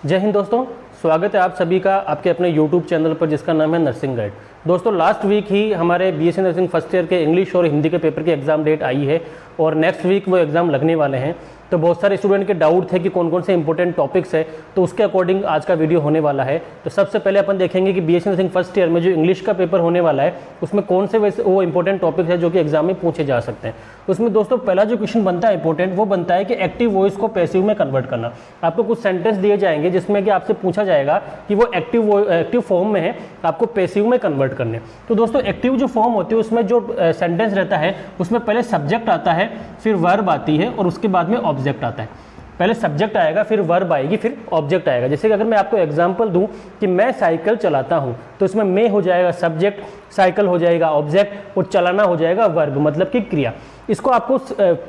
जय हिंद दोस्तों, स्वागत है आप सभी का आपके अपने YouTube चैनल पर जिसका नाम है नर्सिंग गाइड। दोस्तों लास्ट वीक ही हमारे बीएससी नर्सिंग फर्स्ट ईयर के इंग्लिश और हिंदी के पेपर की एग्ज़ाम डेट आई है और नेक्स्ट वीक वो एग्ज़ाम लगने वाले हैं। तो बहुत सारे स्टूडेंट के डाउट थे कि कौन कौन से इंपॉर्टेंट टॉपिक्स है, तो उसके अकॉर्डिंग आज का वीडियो होने वाला है। तो सबसे पहले अपन देखेंगे कि बीएससी नर्सिंग फर्स्ट ईयर में जो इंग्लिश का पेपर होने वाला है उसमें कौन से वैसे वो इंपॉर्टेंट टॉपिक्स है जो कि एग्जाम में पूछे जा सकते हैं। उसमें दोस्तों पहला जो क्वेश्चन बनता है इंपॉर्टेंट, वो बनता है कि एक्टिव वॉइस को पैसिव में कन्वर्ट करना। आपको कुछ सेंटेंस दिए जाएंगे जिसमें कि आपसे पूछा जाएगा कि वो एक्टिव फॉर्म में है, आपको पैसिव में कन्वर्ट करने। तो दोस्तों एक्टिव जो फॉर्म होती है उसमें जो सेंटेंस रहता है उसमें पहले सब्जेक्ट आता है, फिर वर्ब आती है और उसके बाद में ऑब्जेक्ट आता है। पहले सब्जेक्ट आएगा, फिर वर्ब आएगी, फिर ऑब्जेक्ट आएगा। जैसे कि अगर मैं आपको एग्जांपल दूं कि मैं साइकिल चलाता हूं, तो इसमें मैं हो जाएगा सब्जेक्ट, साइकिल हो जाएगा ऑब्जेक्ट और चलाना हो जाएगा वर्ब, मतलब कि क्रिया। इसको आपको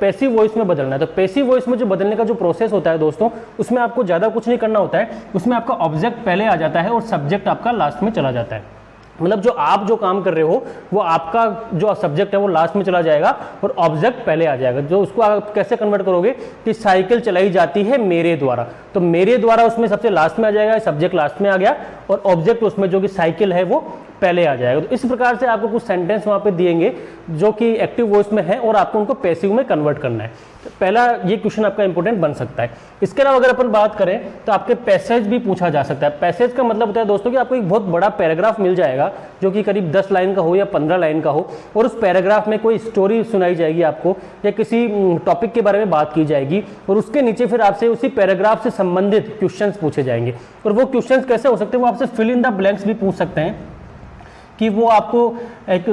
पैसिव वॉइस में बदलना है। तो पैसिव वॉइस में जो बदलने का जो प्रोसेस होता है दोस्तों, उसमें आपको ज़्यादा कुछ नहीं करना होता है। उसमें आपका ऑब्जेक्ट पहले आ जाता है और सब्जेक्ट आपका लास्ट में चला जाता है। मतलब जो आप जो काम कर रहे हो वो आपका जो सब्जेक्ट है वो लास्ट में चला जाएगा और ऑब्जेक्ट पहले आ जाएगा। जो उसको आप कैसे कन्वर्ट करोगे कि साइकिल चलाई जाती है मेरे द्वारा, तो मेरे द्वारा उसमें सबसे लास्ट में आ जाएगा, सब्जेक्ट लास्ट में आ गया और ऑब्जेक्ट उसमें जो कि साइकिल है वो पहले आ जाएगा। तो इस प्रकार से आपको कुछ सेंटेंस वहाँ पे दिएंगे जो कि एक्टिव वॉइस में है और आपको उनको पैसिव में कन्वर्ट करना है। तो पहला ये क्वेश्चन आपका इंपॉर्टेंट बन सकता है। इसके अलावा अगर अपन बात करें तो आपके पैसेज भी पूछा जा सकता है। पैसेज का मतलब होता है दोस्तों कि आपको एक बहुत बड़ा पैराग्राफ मिल जाएगा जो कि करीब 10 लाइन का हो या 15 लाइन का हो, और उस पैराग्राफ में कोई स्टोरी सुनाई जाएगी आपको या किसी टॉपिक के बारे में बात की जाएगी और उसके नीचे फिर आपसे उसी पैराग्राफ से संबंधित क्वेश्चंस पूछे जाएंगे। और वो क्वेश्चंस कैसे हो सकते हैं, वो आपसे फिल इन द ब्लैंक्स भी पूछ सकते हैं कि वो आपको एक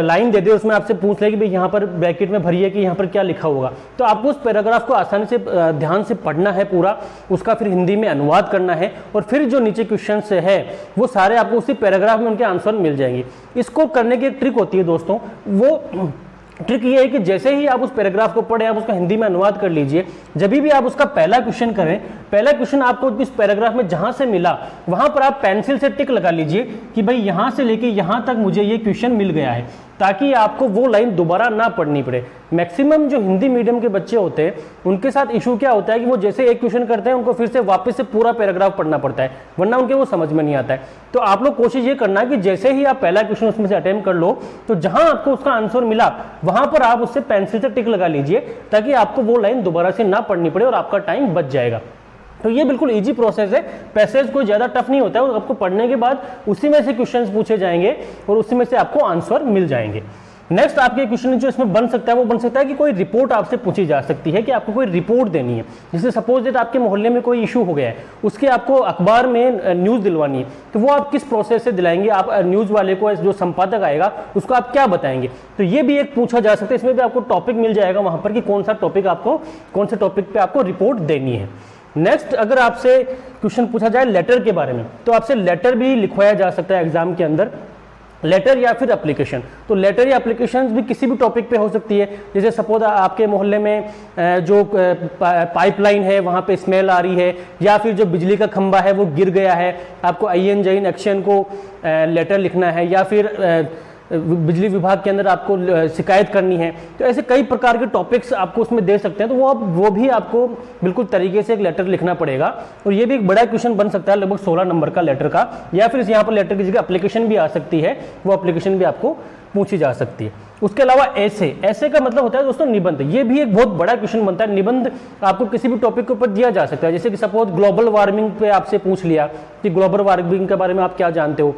लाइन दे दे, उसमें आपसे पूछ ले कि भाई यहाँ पर ब्रैकेट में भरिए कि यहाँ पर क्या लिखा होगा। तो आपको उस पैराग्राफ को आसानी से ध्यान से पढ़ना है पूरा, उसका फिर हिंदी में अनुवाद करना है और फिर जो नीचे क्वेश्चन है वो सारे आपको उसी पैराग्राफ में उनके आंसर मिल जाएंगे। इसको करने की एक ट्रिक होती है दोस्तों, वो ट्रिक ये है कि जैसे ही आप उस पैराग्राफ को पढ़े आप उसका हिंदी में अनुवाद कर लीजिए। जब भी आप उसका पहला क्वेश्चन करें, पहला क्वेश्चन आपको इस पैराग्राफ में जहां से मिला वहां पर आप पेंसिल से टिक लगा लीजिए कि भाई यहां से लेके यहां तक मुझे ये क्वेश्चन मिल गया है, ताकि आपको वो लाइन दोबारा ना पढ़नी पड़े। मैक्सिमम जो हिंदी मीडियम के बच्चे होते हैं उनके साथ इशू क्या होता है कि वो जैसे एक क्वेश्चन करते हैं उनको फिर से वापस से पूरा पैराग्राफ पढ़ना पड़ता है, वरना उनके वो समझ में नहीं आता है। तो आप लोग कोशिश ये करना है कि जैसे ही आप पहला क्वेश्चन उसमें से अटेम्प्ट कर लो तो जहां आपको उसका आंसर मिला वहां पर आप उससे पेंसिल से टिक लगा लीजिए, ताकि आपको वो लाइन दोबारा से ना पढ़नी पड़े और आपका टाइम बच जाएगा। तो ये बिल्कुल इजी प्रोसेस है, पैसेज कोई ज़्यादा टफ नहीं होता है। आपको पढ़ने के बाद उसी में से क्वेश्चंस पूछे जाएंगे और उसी में से आपको आंसर मिल जाएंगे। नेक्स्ट आपके क्वेश्चन जो इसमें बन सकता है वो बन सकता है कि कोई रिपोर्ट आपसे पूछी जा सकती है कि आपको कोई रिपोर्ट देनी है। जैसे सपोज दैट आपके मोहल्ले में कोई इशू हो गया है, उसके आपको अखबार में न्यूज़ दिलवानी है, तो वो आप किस प्रोसेस से दिलाएंगे? आप न्यूज़ वाले को, जो संपादक आएगा उसको आप क्या बताएंगे? तो ये भी एक पूछा जा सकता है। इसमें भी आपको टॉपिक मिल जाएगा वहाँ पर कि कौन सा टॉपिक आपको, कौन से टॉपिक पर आपको रिपोर्ट देनी है। नेक्स्ट अगर आपसे क्वेश्चन पूछा जाए लेटर के बारे में, तो आपसे लेटर भी लिखवाया जा सकता है एग्जाम के अंदर, लेटर या फिर एप्लीकेशन। तो लेटर या एप्लीकेशन भी किसी भी टॉपिक पे हो सकती है। जैसे सपोज आपके मोहल्ले में जो पाइपलाइन है वहाँ पे स्मेल आ रही है, या फिर जो बिजली का खंबा है वो गिर गया है, आपको आईएन जैन एक्शन को लेटर लिखना है, या फिर बिजली विभाग के अंदर आपको शिकायत करनी है। तो ऐसे कई प्रकार के टॉपिक्स आपको उसमें दे सकते हैं। तो वो भी आपको बिल्कुल तरीके से एक लेटर लिखना पड़ेगा और ये भी एक बड़ा क्वेश्चन बन सकता है, लगभग 16 नंबर का लेटर का। या फिर यहाँ पर लेटर की जगह एप्लीकेशन भी आ सकती है, वो एप्लीकेशन भी आपको पूछी जा सकती है। उसके अलावा ऐसे का मतलब होता है दोस्तों निबंध। ये भी एक बहुत बड़ा क्वेश्चन बनता है। निबंध आपको किसी भी टॉपिक के ऊपर दिया जा सकता है। जैसे कि सपोज ग्लोबल वार्मिंग पे आपसे पूछ लिया कि ग्लोबल वार्मिंग के बारे में आप क्या जानते हो।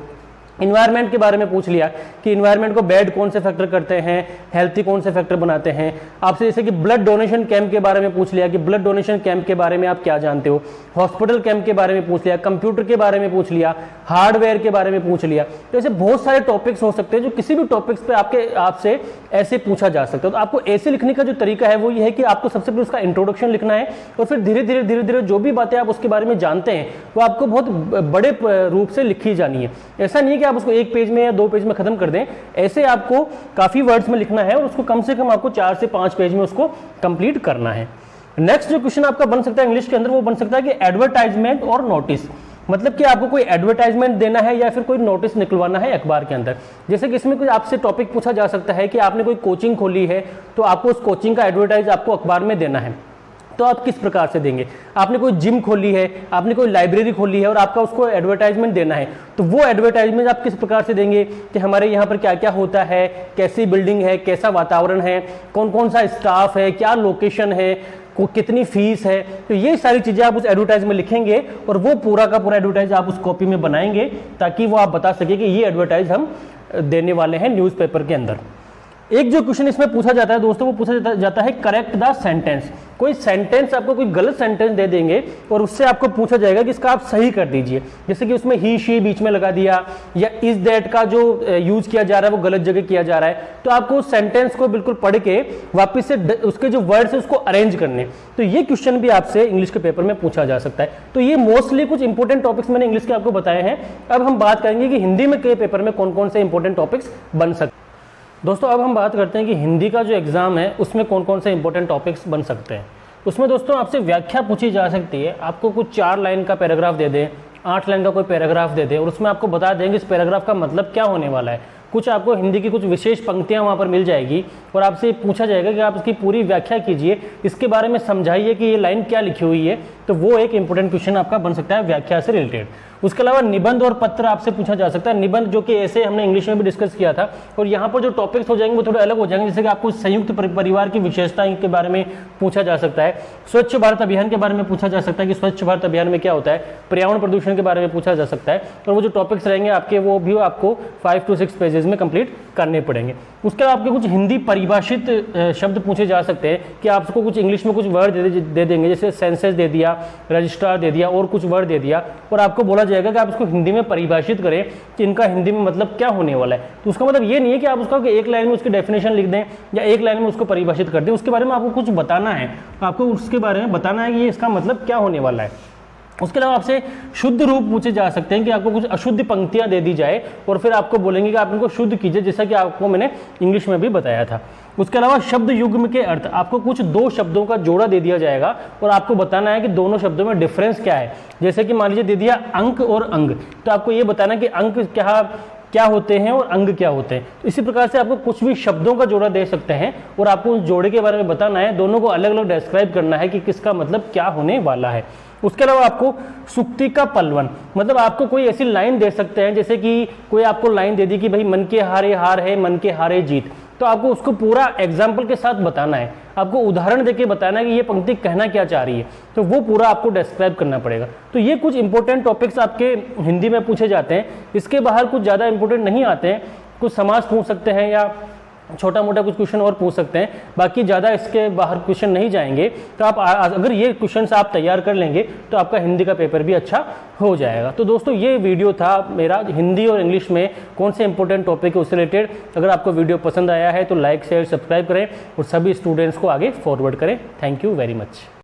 इन्वायरमेंट के बारे में पूछ लिया कि इन्वायरमेंट को बैड कौन से फैक्टर करते हैं, हेल्थी कौन से फैक्टर बनाते हैं। आपसे जैसे कि ब्लड डोनेशन कैंप के बारे में पूछ लिया कि ब्लड डोनेशन कैंप के बारे में आप क्या जानते हो। हॉस्पिटल कैंप के बारे में पूछ लिया, कंप्यूटर के बारे में पूछ लिया, हार्डवेयर के बारे में पूछ लिया। तो ऐसे बहुत सारे टॉपिक्स हो सकते हैं जो किसी भी टॉपिक्स पे आपसे ऐसे पूछा जा सकता है। तो आपको ऐसे लिखने का जो तरीका है वो ये है कि आपको सबसे पहले उसका इंट्रोडक्शन लिखना है और फिर धीरे धीरे जो भी बातें आप उसके बारे में जानते हैं वो आपको बहुत बड़े रूप से लिखी जानी है। ऐसा नहीं है कि आप उसको एक पेज में या 2 पेज में खत्म कर दें। ऐसे आपको काफी वर्ड्स में लिखना है और उसको कम से कम आपको 4 से 5 पेज में उसको कंप्लीट करना है। नेक्स्ट जो क्वेश्चन आपका बन सकता है इंग्लिश के अंदर वो बन सकता है कि एडवर्टाइजमेंट और नोटिस। मतलब कि आपको कोई एडवर्टाइजमेंट देना है या फिर कोई नोटिस निकलवाना है अखबार के अंदर। जैसे कि इसमें कोई आपसे टॉपिक पूछा जा सकता है कि आपने कोई कोचिंग खोली है तो आपको उस कोचिंग का एडवर्टाइज आपको अखबार में देना है। तो आप किस प्रकार से देंगे। आपने कोई जिम खोली है, आपने कोई लाइब्रेरी खोली है और आपका उसको एडवर्टाइजमेंट देना है, तो वो एडवर्टाइजमेंट आप किस प्रकार से देंगे कि हमारे यहाँ पर क्या क्या होता है, कैसी बिल्डिंग है, कैसा वातावरण है, कौन कौन सा स्टाफ है, क्या लोकेशन है, कितनी फीस है। तो ये सारी चीज़ें आप उस एडवर्टाइज में लिखेंगे और वो पूरा का पूरा एडवर्टाइज आप उस कॉपी में बनाएंगे ताकि वो आप बता सके कि ये एडवर्टाइज हम देने वाले हैं न्यूज़पेपर के अंदर। एक जो क्वेश्चन इसमें पूछा जाता है दोस्तों, वो पूछा जाता है करेक्ट द सेंटेंस। कोई सेंटेंस आपको कोई गलत सेंटेंस दे देंगे और उससे आपको पूछा जाएगा कि इसका आप सही कर दीजिए। जैसे कि उसमें ही शी बीच में लगा दिया या इज दैट का जो यूज किया जा रहा है वो गलत जगह किया जा रहा है, तो आपको उस सेंटेंस को बिल्कुल पढ़ के वापस से उसके जो वर्ड्स है उसको अरेंज करने। तो ये क्वेश्चन भी आपसे इंग्लिश के पेपर में पूछा जा सकता है। तो ये मोस्टली कुछ इंपॉर्टेंट टॉपिक्स मैंने इंग्लिश के आपको बताए हैं। अब हम बात करेंगे कि हिंदी में के पेपर में कौन कौन से इंपॉर्टेंट टॉपिक्स बन सकते हैं। दोस्तों अब हम बात करते हैं कि हिंदी का जो एग्ज़ाम है उसमें कौन कौन से इंपॉर्टेंट टॉपिक्स बन सकते हैं। उसमें दोस्तों आपसे व्याख्या पूछी जा सकती है। आपको कुछ 4 लाइन का पैराग्राफ दे दें, 8 लाइन का कोई पैराग्राफ दे दे और उसमें आपको बता देंगे इस पैराग्राफ का मतलब क्या होने वाला है। कुछ आपको हिंदी की कुछ विशेष पंक्तियां वहाँ पर मिल जाएगी और आपसे पूछा जाएगा कि आप इसकी पूरी व्याख्या कीजिए, इसके बारे में समझाइए कि ये लाइन क्या लिखी हुई है। तो वो एक इंपॉर्टेंट क्वेश्चन आपका बन सकता है व्याख्या से रिलेटेड। उसके अलावा निबंध और पत्र आपसे पूछा जा सकता है। निबंध जो कि ऐसे हमने इंग्लिश में भी डिस्कस किया था और यहाँ पर जो टॉपिक्स हो जाएंगे वो थोड़े अलग हो जाएंगे। जैसे कि आपको संयुक्त परिवार की विशेषताएं के बारे में पूछा जा सकता है, स्वच्छ भारत अभियान के बारे में पूछा जा सकता है कि स्वच्छ भारत अभियान में क्या होता है, पर्यावरण प्रदूषण के बारे में पूछा जा सकता है। और वो जो टॉपिक्स रहेंगे आपके वो भी आपको 5 to 6 पेजेस में कंप्लीट करने पड़ेंगे। उसके बाद आपके कुछ हिंदी परिभाषित शब्द पूछे जा सकते हैं कि आपको कुछ इंग्लिश में कुछ वर्ड दे देंगे, जैसे सेंसस दे दिया, रजिस्ट्रार दे दिया और कुछ वर्ड दे दिया और आपको बोला जाएगा कि आप उसको हिंदी में परिभाषित करें कि इनका हिंदी में मतलब क्या होने वाला है। तो उसका मतलब ये नहीं है कि आप उसका एक लाइन में उसकी डेफिनेशन लिख दें या एक लाइन में उसको परिभाषित कर दें। उसके बारे में आपको कुछ बताना है, आपको उसके बारे में बताना है कि ये इसका मतलब क्या होने वाला है। उसके अलावा आपसे शुद्ध रूप पूछे जा सकते हैं कि आपको कुछ अशुद्ध पंक्तियां दे दी जाए और फिर आपको बोलेंगे कि आप इनको शुद्ध कीजिए, जैसा कि आपको मैंने इंग्लिश में भी बताया था। उसके अलावा शब्द युग्म के अर्थ, आपको कुछ 2 शब्दों का जोड़ा दे दिया जाएगा और आपको बताना है कि दोनों शब्दों में डिफरेंस क्या है। जैसे कि मान लीजिए दे दिया अंक और अंग, तो आपको ये बताना कि अंक क्या होते हैं और अंग क्या होते हैं। तो इसी प्रकार से आपको कुछ भी शब्दों का जोड़ा दे सकते हैं और आपको उस जोड़े के बारे में बताना है, दोनों को अलग अलग डिस्क्राइब करना है कि किसका मतलब क्या होने वाला है। उसके अलावा आपको सुक्ति का पलवन, मतलब आपको कोई ऐसी लाइन दे सकते हैं, जैसे कि कोई आपको लाइन दे दी कि भाई मन के हारे हार है, मन के हारे जीत, तो आपको उसको पूरा एग्जाम्पल के साथ बताना है, आपको उदाहरण देके बताना है कि ये पंक्ति कहना क्या चाह रही है, तो वो पूरा आपको डिस्क्राइब करना पड़ेगा। तो ये कुछ इंपॉर्टेंट टॉपिक्स आपके हिंदी में पूछे जाते हैं। इसके बाहर कुछ ज़्यादा इंपॉर्टेंट नहीं आते हैं, कुछ समाज पूछ सकते हैं या छोटा मोटा कुछ क्वेश्चन और पूछ सकते हैं, बाकी ज़्यादा इसके बाहर क्वेश्चन नहीं जाएंगे। तो आप अगर ये क्वेश्चन आप तैयार कर लेंगे तो आपका हिंदी का पेपर भी अच्छा हो जाएगा। तो दोस्तों ये वीडियो था मेरा हिंदी और इंग्लिश में कौन से इंपॉर्टेंट टॉपिक है उससे रिलेटेड। अगर आपको वीडियो पसंद आया है तो लाइक शेयर सब्सक्राइब करें और सभी स्टूडेंट्स को आगे फॉरवर्ड करें। Thank you very much.